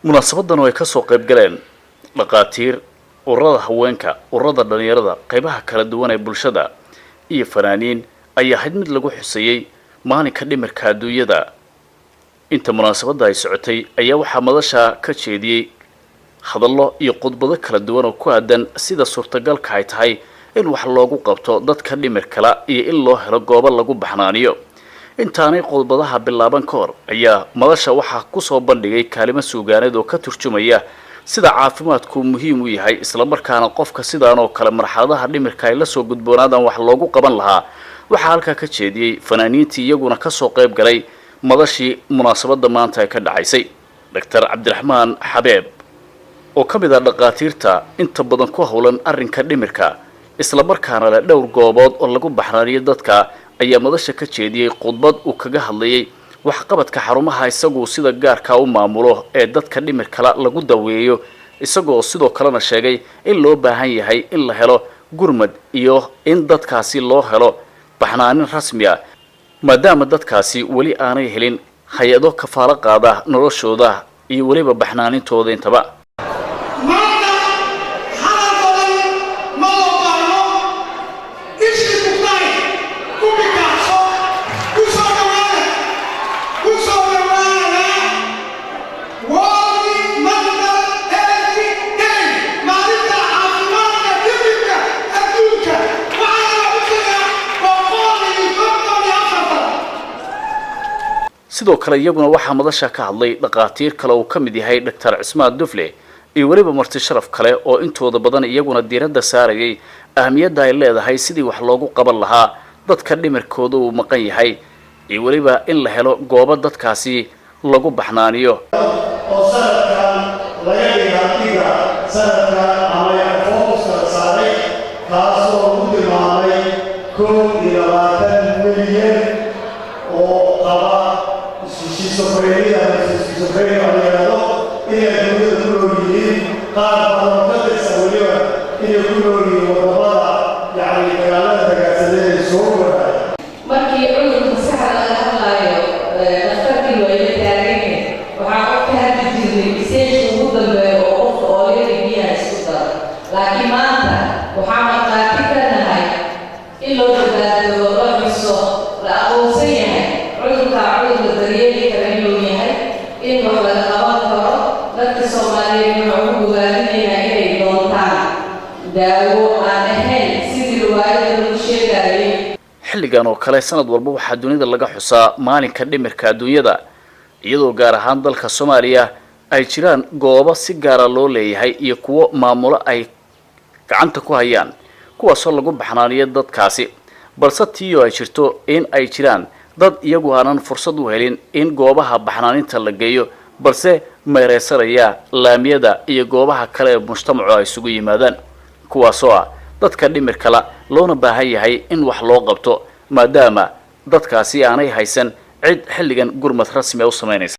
munaasabadan oo ay ka soo qayb galeen dhaqaatiir ururada haweenka ururada dhalinyarada qaybaha kala duwan ee bulshada iyo fanaaniin ayaa had mid lagu xuseeyay maalinka dhimirka adduunyada inta munaasabada ay socotay ayaa waxaa madasha ka jeediyay hadallo iyo khudbado kala duwan oo ku aadan sida suurtagalka ay tahay in wax loogu qabto dadka dhimir kala iyo in loo helo goobo lagu baxnaaniyo intaanay khudbadaha bilaaban ka hor ayaa madasha waxaa ku soo bandhigay kaalimo suugaaneed oo ka turjumaya sida caafimaadku muhiim u yahay isla markaana qofka sidaan oo kale marxaladaha dhimirka ay la soo gudboonaadaan wax loogu qaban lahaa waxaa halka ka jeediyay fanaaniintii iyaguna ka soo qayb galay madashii munaasabada maanta ka dhacaysay Dr. Cabdiraxmaan Xabeeb oo ka mid ah dhaqaatiirta inta badan ku hawlan arrinka dhimirka isla markaana la dhowr goobood oo lagu baxnaaniyo dadka ayaa madasha ka jeediyay khudbad uu kaga hadlayay waxqabadka xarumaha isagoo sida gaarka u maamulo ee dadka dhimir kala lagu daweeyo isagoo sidoo kalena sheegay in loo baahan yahay in la helo gurmad iyo in dadkaasi loo helo baxnaanin rasmi ah maadaama dadkaasi weli aanay helin hay'ado kafaalo qaada noloshooda iyo waliba baxnaanintooda intaba sidoo kale iyaguna waxaa madasha ka hadlay dhaqaatiir kale oo ka mid yahay Dr. Cismaan Dufle iyo waliba marti sharaf kale oo intooda badan iyaguna diiradda saarayay ahmiyadda ay leedahay sidii wax loogu qaban lahaa dadka dhimirkooda uu maqan yahay iyo waliba in la helo goobo dadkaasi lagu baxnaaniyo xilligan oo kale sanad walba waxaa dunida laga xusaa maalinka dhimirka adduunyada iyadoo gaar ahaan dalka Soomaaliya ay jiraan goobo si gaar ah loo leeyahay iyo kuwo maamulo ay gacanta ku hayaan kuwaasoo lagu baxnaaniyo dadkaasi balse tiyo ay jirto in ay jiraan dad iyagu aanan fursad u helin in goobaha baxnaaninta la geeyo balse meereysaraya laamiyada iyo goobaha kale ee mujtamacu ay isugu yimaadaan kuwaasoo ah dadka dhimir kala loona baahan yahay in wax loo qabto maadaama dadkaasi aanay haysan cid xilligan gurmad rasmi ah u sameynaysa